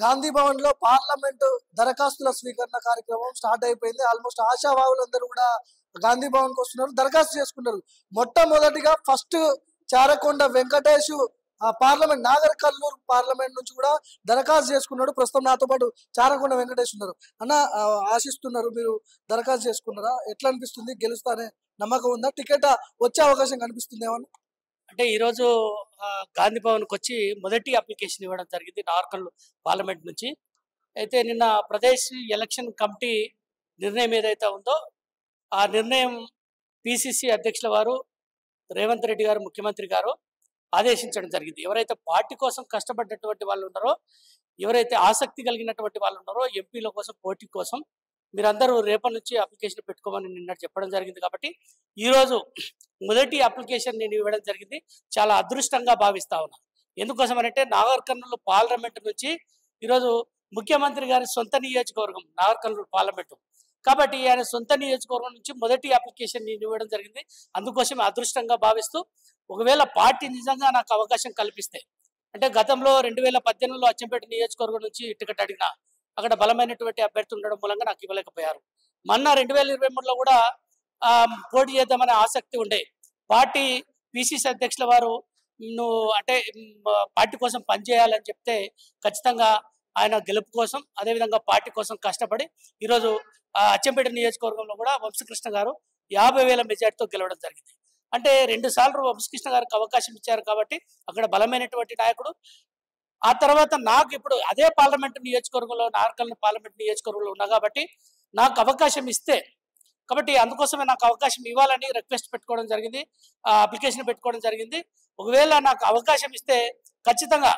గాంధీ భవన్ లో పార్లమెంట్ దరఖాస్తుల స్వీకరణ కార్యక్రమం స్టార్ట్ అయిపోయింది. ఆల్మోస్ట్ ఆశావాహులందరూ కూడా గాంధీ భవన్ కు వస్తున్నారు, దరఖాస్తు చేసుకున్నారు. మొట్టమొదటిగా first Charakonda Venkatesh parliament Nagar Kurnool parliament నుంచి కూడా దరఖాస్తు చేసుకున్నాడు. ప్రస్తుతం నాతో పాటు చారకొండ వెంకటేష్ ఉన్నారు. అన్న, ఆశిస్తున్నారు, మీరు దరఖాస్తు చేసుకున్నారా? ఎట్లా అనిపిస్తుంది? గెలుస్తానే నమ్మకం ఉందా? టికెట్ వచ్చే అవకాశం కనిపిస్తుంది ఏమన్నా? అంటే ఈరోజు గాంధీ భవన్కి వచ్చి మొదటి అప్లికేషన్ ఇవ్వడం జరిగింది నార్కల్ పార్లమెంట్ నుంచి. అయితే నిన్న ప్రదేశ్ ఎలక్షన్ కమిటీ నిర్ణయం ఏదైతే ఉందో ఆ నిర్ణయం పిసిసి అధ్యక్షుల వారు రేవంత్ రెడ్డి గారు, ముఖ్యమంత్రి గారు ఆదేశించడం జరిగింది. ఎవరైతే పార్టీ కోసం కష్టపడ్డటువంటి వాళ్ళు ఉన్నారో, ఎవరైతే ఆసక్తి కలిగినటువంటి వాళ్ళు ఉన్నారో ఎంపీల కోసం, పోటీ కోసం మీరందరూ రేపటి నుంచి అప్లికేషన్ పెట్టుకోమని నిన్న చెప్పడం జరిగింది. కాబట్టి ఈరోజు మొదటి అప్లికేషన్ నేను ఇవ్వడం జరిగింది. చాలా అదృష్టంగా భావిస్తా ఉన్నా. ఎందుకోసం అంటే నాగర్ కర్నూలు పార్లమెంట్ నుంచి ఈరోజు ముఖ్యమంత్రి గారి సొంత నియోజకవర్గం నాగర్ కర్నూలు పార్లమెంటు. కాబట్టి ఆయన సొంత నియోజకవర్గం నుంచి మొదటి అప్లికేషన్ నేను ఇవ్వడం జరిగింది. అందుకోసం అదృష్టంగా భావిస్తూ, ఒకవేళ పార్టీ నిజంగా నాకు అవకాశం కల్పిస్తే, అంటే గతంలో 2018లో అచ్చంపేట నియోజకవర్గం నుంచి టికెట్ అడిగిన, అక్కడ బలమైనటువంటి అభ్యర్థి ఉండడం మూలంగా నాకు ఇవ్వలేకపోయారు. మొన్న 2023లో కూడా పోటీ చేద్దామనే ఆసక్తి ఉండే. పార్టీ పిసిసి అధ్యక్షుల వారు నువ్వు అంటే పార్టీ కోసం పనిచేయాలని చెప్తే ఖచ్చితంగా ఆయన గెలుపు కోసం, అదేవిధంగా పార్టీ కోసం కష్టపడి ఈరోజు అచ్చంపేట నియోజకవర్గంలో కూడా వంశకృష్ణ గారు 50,000 మెజార్టీతో గెలవడం జరిగింది. అంటే 2 సార్లు వంశకృష్ణ గారికి అవకాశం ఇచ్చారు కాబట్టి అక్కడ బలమైనటువంటి నాయకుడు. ఆ తర్వాత నాకు ఇప్పుడు అదే పార్లమెంట్ నియోజకవర్గంలో, నార్కల్ పార్లమెంట్ నియోజకవర్గంలో ఉన్నా కాబట్టి నాకు అవకాశం ఇస్తే, కాబట్టి అందుకోసమే నాకు అవకాశం ఇవ్వాలని రిక్వెస్ట్ పెట్టుకోవడం జరిగింది, అప్లికేషన్ పెట్టుకోవడం జరిగింది. ఒకవేళ నాకు అవకాశం ఇస్తే ఖచ్చితంగా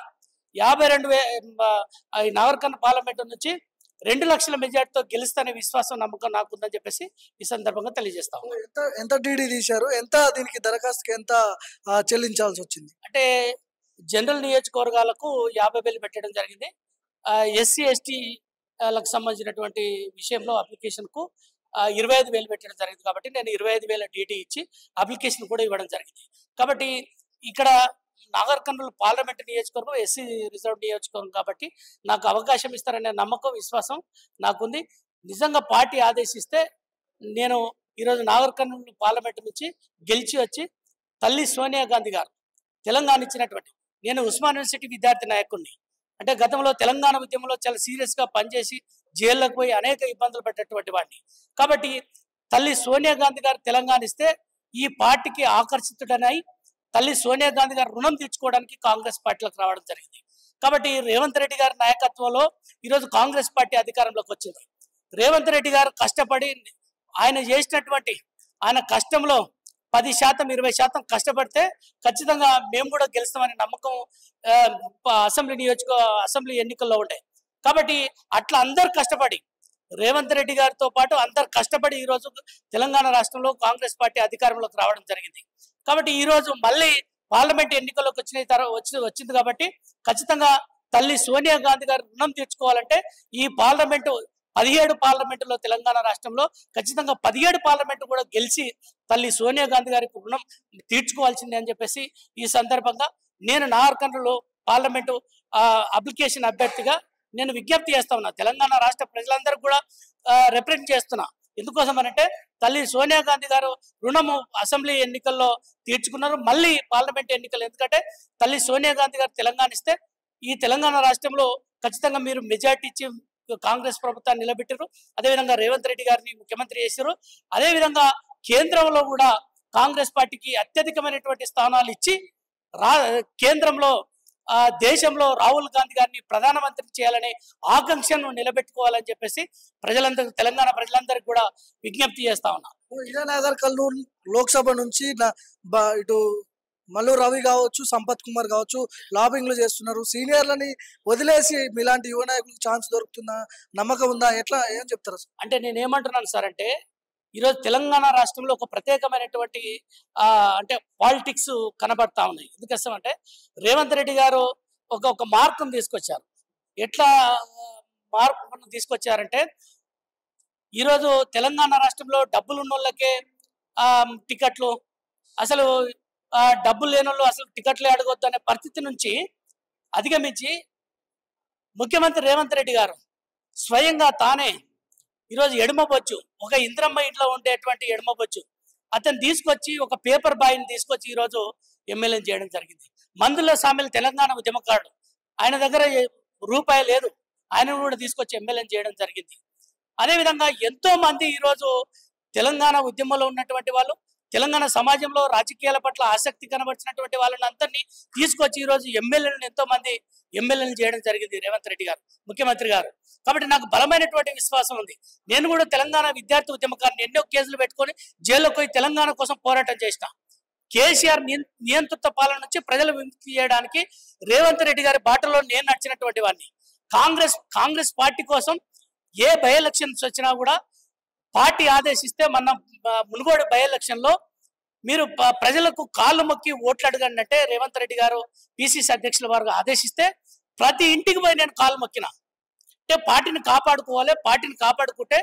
52,000 నాగర్ కర్నూలు పార్లమెంట్ నుంచి 2 లక్షల మెజార్టీతో గెలుస్తానే విశ్వాసం, నమ్మకం నాకు ఉందని చెప్పేసి ఈ సందర్భంగా తెలియజేస్తాం. ఎంత డీడీ తీశారు? ఎంత దీనికి దరఖాస్తుకి ఎంత చెల్లించాల్సి వచ్చింది? అంటే జనరల్ నియోజకవర్గాలకు 50,000 పెట్టడం జరిగింది. ఎస్సీ ఎస్టీలకు సంబంధించినటువంటి విషయంలో అప్లికేషన్కు 25,000 పెట్టడం జరిగింది. కాబట్టి నేను 25,000 డీటీ ఇచ్చి అప్లికేషన్ కూడా ఇవ్వడం జరిగింది. కాబట్టి ఇక్కడ నాగర్ కర్నూలు పార్లమెంట్ నియోజకవర్గం ఎస్సీ రిజర్వ్ నియోజకవర్గం కాబట్టి నాకు అవకాశం ఇస్తారనే నమ్మకం, విశ్వాసం నాకుంది. నిజంగా పార్టీ ఆదేశిస్తే నేను ఈరోజు నాగర్ కర్నూలు పార్లమెంట్ నుంచి గెలిచి వచ్చి తల్లి సోనియా గాంధీ గారు తెలంగాణ ఇచ్చినటువంటి, నేను ఉస్మాన్ యూనివర్సిటీ విద్యార్థి నాయకుడిని. అంటే గతంలో తెలంగాణ ఉద్యమంలో చాలా సీరియస్గా పనిచేసి జైల్లోకి పోయి అనేక ఇబ్బందులు పెట్టేటువంటి వాడిని. కాబట్టి తల్లి సోనియా గాంధీ గారు తెలంగాణ ఇస్తే ఈ పార్టీకి ఆకర్షితుడనై తల్లి సోనియా గాంధీ గారు రుణం తీర్చుకోవడానికి కాంగ్రెస్ పార్టీలోకి రావడం జరిగింది. కాబట్టి రేవంత్ రెడ్డి గారి నాయకత్వంలో ఈరోజు కాంగ్రెస్ పార్టీ అధికారంలోకి వచ్చింది. రేవంత్ రెడ్డి గారు కష్టపడి ఆయన చేసినటువంటి ఆయన కష్టంలో 10%, 20% కష్టపడితే ఖచ్చితంగా మేము కూడా గెలుస్తామనే నమ్మకం అసెంబ్లీ ఎన్నికల్లో ఉంటాయి. కాబట్టి అట్లా అందరు కష్టపడి, రేవంత్ రెడ్డి గారితో పాటు అందరు కష్టపడి ఈరోజు తెలంగాణ రాష్ట్రంలో కాంగ్రెస్ పార్టీ అధికారంలోకి రావడం జరిగింది. కాబట్టి ఈరోజు మళ్ళీ పార్లమెంట్ ఎన్నికల్లోకి వచ్చింది కాబట్టి ఖచ్చితంగా తల్లి సోనియా గాంధీ గారు రుణం తీర్చుకోవాలంటే ఈ పార్లమెంటు 17 పార్లమెంటులో తెలంగాణ రాష్ట్రంలో ఖచ్చితంగా 17 పార్లమెంటు కూడా గెలిచి తల్లి సోనియా గాంధీ గారికి రుణం తీర్చుకోవాల్సిందే అని చెప్పేసి ఈ సందర్భంగా నేను నాగర్ కర్నూలు పార్లమెంటు అప్లికేషన్ అభ్యర్థిగా నేను విజ్ఞప్తి చేస్తా ఉన్నా. తెలంగాణ రాష్ట్ర ప్రజలందరూ కూడా రిప్రజెంట్ చేస్తున్నా. ఎందుకోసం అంటే తల్లి సోనియా గాంధీ గారు రుణము అసెంబ్లీ ఎన్నికల్లో తీర్చుకున్నారు, మళ్ళీ పార్లమెంట్ ఎన్నికలు. ఎందుకంటే తల్లి సోనియా గాంధీ గారు తెలంగాణ ఇస్తే ఈ తెలంగాణ రాష్ట్రంలో ఖచ్చితంగా మీరు మెజార్టీ ఇచ్చి కాంగ్రెస్ ప్రభుత్వాన్ని నిలబెట్టారు. అదేవిధంగా రేవంత్ రెడ్డి గారిని ముఖ్యమంత్రి చేశారు. అదేవిధంగా కేంద్రంలో కూడా కాంగ్రెస్ పార్టీకి అత్యధికమైనటువంటి స్థానాలు ఇచ్చి కేంద్రంలో దేశంలో రాహుల్ గాంధీ గారిని ప్రధానమంత్రి చేయాలనే ఆకాంక్షను నిలబెట్టుకోవాలని చెప్పేసి ప్రజలందరూ, తెలంగాణ ప్రజలందరికీ కూడా విజ్ఞప్తి చేస్తా ఉన్నా. ఇదే నాగర్ కర్నూలు లోక్సభ నుంచి ఇటు మల్లు రవి కావచ్చు, సంపత్ కుమార్ కావచ్చు లాబింగ్లు చేస్తున్నారు. సీనియర్లని వదిలేసి మీలాంటి యువ నాయకులకు ఛాన్స్ దొరుకుతుందా? నమ్మకం ఉందా? ఎట్లా, ఏం చెప్తారు? అంటే నేను ఏమంటున్నాను సార్ అంటే, ఈరోజు తెలంగాణ రాష్ట్రంలో ఒక ప్రత్యేకమైనటువంటి అంటే పాలిటిక్స్ కనబడతా ఉన్నాయి. ఎందుకోసమంటే రేవంత్ రెడ్డి గారు ఒక మార్పును తీసుకొచ్చారు. ఎట్లా మార్పును తీసుకొచ్చారంటే, ఈరోజు తెలంగాణ రాష్ట్రంలో డబ్బులు ఉన్న వాళ్ళకే టికెట్లు, అసలు డబ్బులు లేని వాళ్ళు అసలు టికెట్లే అడగొద్దు అనే పరిస్థితి నుంచి అధిగమించి ముఖ్యమంత్రి రేవంత్ రెడ్డి గారు స్వయంగా తానే ఈరోజు ఎడమబొచ్చు, ఒక ఇంద్రమ్మ ఇంట్లో ఉండేటువంటి ఎడమబొచ్చు అతను తీసుకొచ్చి, ఒక పేపర్ బాయ్ని తీసుకొచ్చి ఈరోజు ఎమ్మెల్యేని చేయడం జరిగింది. మందుల సామెల తెలంగాణ ఉద్యమకారుడు, ఆయన దగ్గర రూపాయి లేదు, ఆయన కూడా తీసుకొచ్చి ఎమ్మెల్యేని చేయడం జరిగింది. అదేవిధంగా ఎంతో మంది ఈరోజు తెలంగాణ ఉద్యమంలో ఉన్నటువంటి వాళ్ళు, తెలంగాణ సమాజంలో రాజకీయాల పట్ల ఆసక్తి కనబరిచినటువంటి వాళ్ళని అందరినీ తీసుకొచ్చి ఈరోజు ఎమ్మెల్యేలను ఎంతో మంది ఎమ్మెల్యేలను చేయడం జరిగింది రేవంత్ రెడ్డి గారు, ముఖ్యమంత్రి గారు. కాబట్టి నాకు బలమైనటువంటి విశ్వాసం ఉంది. నేను కూడా తెలంగాణ విద్యార్థి ఉద్యమకారుని, ఎన్నో కేసులు పెట్టుకొని జైల్లోకి పోయి తెలంగాణ కోసం పోరాటం చేసిన. కేసీఆర్ నియంతృత్వ పాలన నుంచి ప్రజలు విముక్తి చేయడానికి రేవంత్ రెడ్డి గారి బాటలో నేను నడిచినటువంటి వాడిని. కాంగ్రెస్ పార్టీ కోసం ఏ బై ఎలక్షన్స్ వచ్చినా కూడా పార్టీ ఆదేశిస్తే, మన మునుగోడు బై ఎలక్షన్ లో మీరు ప్రజలకు కాళ్ళు మొక్కి ఓట్లు అడగండి అంటే రేవంత్ రెడ్డి గారు పిసిసి అధ్యక్షుల వారు ఆదేశిస్తే ప్రతి ఇంటికి పోయి నేను కాళ్ళు మొక్కిన. అంటే పార్టీని కాపాడుకోవాలి, పార్టీని కాపాడుకుంటే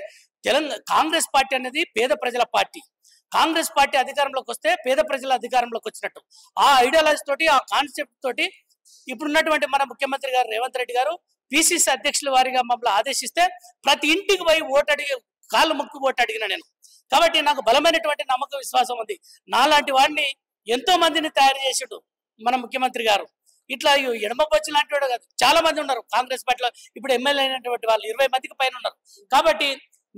కాంగ్రెస్ పార్టీ అనేది పేద ప్రజల పార్టీ. కాంగ్రెస్ పార్టీ అధికారంలోకి వస్తే పేద ప్రజల అధికారంలోకి వచ్చినట్టు. ఆ ఐడియాలజీ తోటి, ఆ కాన్సెప్ట్ తోటి ఇప్పుడున్నటువంటి మన ముఖ్యమంత్రి గారు రేవంత్ రెడ్డి గారు పిసిసి అధ్యక్షుల వారిగా మమ్మల్ని ఆదేశిస్తే ప్రతి ఇంటికి పోయి ఓటు అడిగి, కాళ్ళు మొక్కి ఓటు అడిగిన నేను. కాబట్టి నాకు బలమైనటువంటి నమ్మకం, విశ్వాసం ఉంది. నాలాంటి వాడిని ఎంతో మందిని తయారు చేసాడు మన ముఖ్యమంత్రి గారు. ఇట్లా ఎడమబొచ్చు లాంటి వాడు కాదు, చాలా మంది ఉన్నారు కాంగ్రెస్ పార్టీలో ఇప్పుడు ఎమ్మెల్యే అయినటువంటి వాళ్ళు 20 మందికి పైన ఉన్నారు. కాబట్టి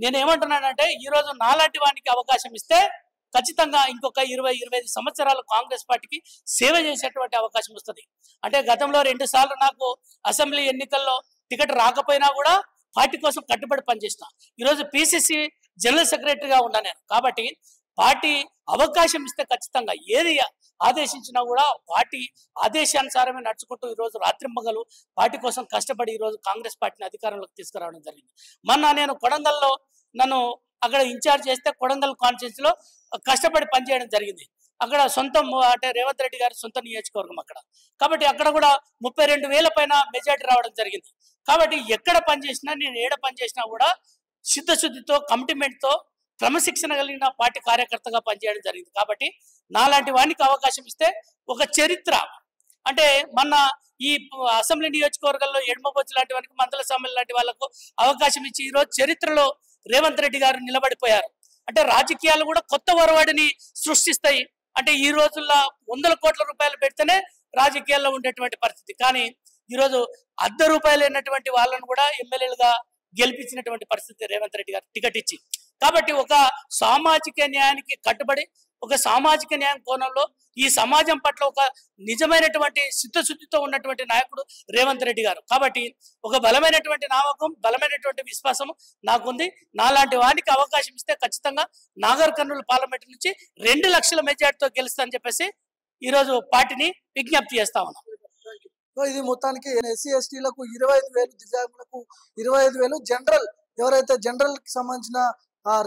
నేను ఏమంటున్నానంటే ఈరోజు నాలాంటి వాడికి అవకాశం ఇస్తే ఖచ్చితంగా ఇంకొక 20-25 సంవత్సరాలు కాంగ్రెస్ పార్టీకి సేవ చేసేటువంటి అవకాశం వస్తుంది. అంటే గతంలో 2 సార్లు నాకు అసెంబ్లీ ఎన్నికల్లో టికెట్ రాకపోయినా కూడా పార్టీ కోసం కట్టుబడి పనిచేసిన. ఈరోజు పిసిసి జనరల్ సెక్రటరీగా ఉన్నా నేను. కాబట్టి పార్టీ అవకాశం ఇస్తే ఖచ్చితంగా ఏది ఆదేశించినా కూడా పార్టీ ఆదేశానుసారమే నడుచుకుంటూ ఈరోజు రాత్రింబగలు పార్టీ కోసం కష్టపడి ఈరోజు కాంగ్రెస్ పార్టీని అధికారంలోకి తీసుకురావడం జరిగింది. మొన్న నేను కొడంగల్లో నన్ను అక్కడ ఇన్ఛార్జ్ చేస్తే కొడంగల్ కాన్స్టిట్యూన్సీలో కష్టపడి పనిచేయడం జరిగింది. అక్కడ సొంతం, అంటే రేవంత్ రెడ్డి గారి సొంత నియోజకవర్గం అక్కడ. కాబట్టి అక్కడ కూడా 32,000 పైన మెజార్టీ రావడం జరిగింది. కాబట్టి ఎక్కడ పనిచేసినా, నేను ఏడ పనిచేసినా కూడా చిత్తశుద్ధితో, కమిట్మెంట్తో, క్రమశిక్షణ కలిగిన పార్టీ కార్యకర్తగా పనిచేయడం జరిగింది. కాబట్టి నాలాంటి వానికి అవకాశం ఇస్తే ఒక చరిత్ర, అంటే మన ఈ అసెంబ్లీ నియోజకవర్గంలో ఎడమబొచ్చు లాంటి వారికి, మందల సమ్మెల్ లాంటి వాళ్ళకు అవకాశం ఇచ్చి ఈరోజు చరిత్రలో రేవంత్ రెడ్డి గారు నిలబడిపోయారు. అంటే రాజకీయాలు కూడా కొత్త వరవాడిని సృష్టిస్తాయి. అంటే ఈ రోజుల్లో 100 కోట్ల రూపాయలు పెడితేనే రాజకీయాల్లో ఉండేటువంటి పరిస్థితి. కానీ ఈరోజు ₹1 అయినటువంటి వాళ్ళను కూడా ఎమ్మెల్యేలుగా గెలిపించినటువంటి పరిస్థితి రేవంత్ రెడ్డి గారు టికెట్ ఇచ్చి. కాబట్టి ఒక సామాజిక న్యాయానికి కట్టుబడి, ఒక సామాజిక న్యాయం కోణంలో ఈ సమాజం పట్ల ఒక నిజమైనటువంటి చిత్తశుద్ధితో ఉన్నటువంటి నాయకుడు రేవంత్ రెడ్డి గారు. కాబట్టి ఒక బలమైనటువంటి నమ్మకం, బలమైనటువంటి విశ్వాసం నాకుంది. నాలాంటి వానికి అవకాశం ఇస్తే ఖచ్చితంగా నాగర్ కర్నూలు పార్లమెంట్ నుంచి 2 లక్షల మెజార్టీతో గెలుస్తా అని చెప్పేసి ఈరోజు పార్టీని విజ్ఞప్తి చేస్తా ఉన్నాం. ఇది మొత్తానికి ఎస్సీ ఎస్టీలకు 25,000, దివ్యాంగులకు 25,000, జనరల్ ఎవరైతే జనరల్ కి సంబంధించిన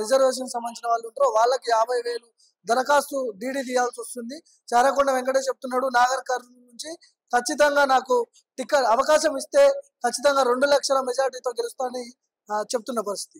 రిజర్వేషన్ సంబంధించిన వాళ్ళు ఉంటారో వాళ్ళకి 50,000 దరఖాస్తు డీడీ తీయాల్సి వస్తుంది. చారకొండ వెంకటేష్ చెప్తున్నాడు, నాగర్ కర్నూలు నుంచి ఖచ్చితంగా నాకు టికెట్ అవకాశం ఇస్తే ఖచ్చితంగా 2 లక్షల మెజార్టీతో గెలుస్తానని చెప్తున్న పరిస్థితి.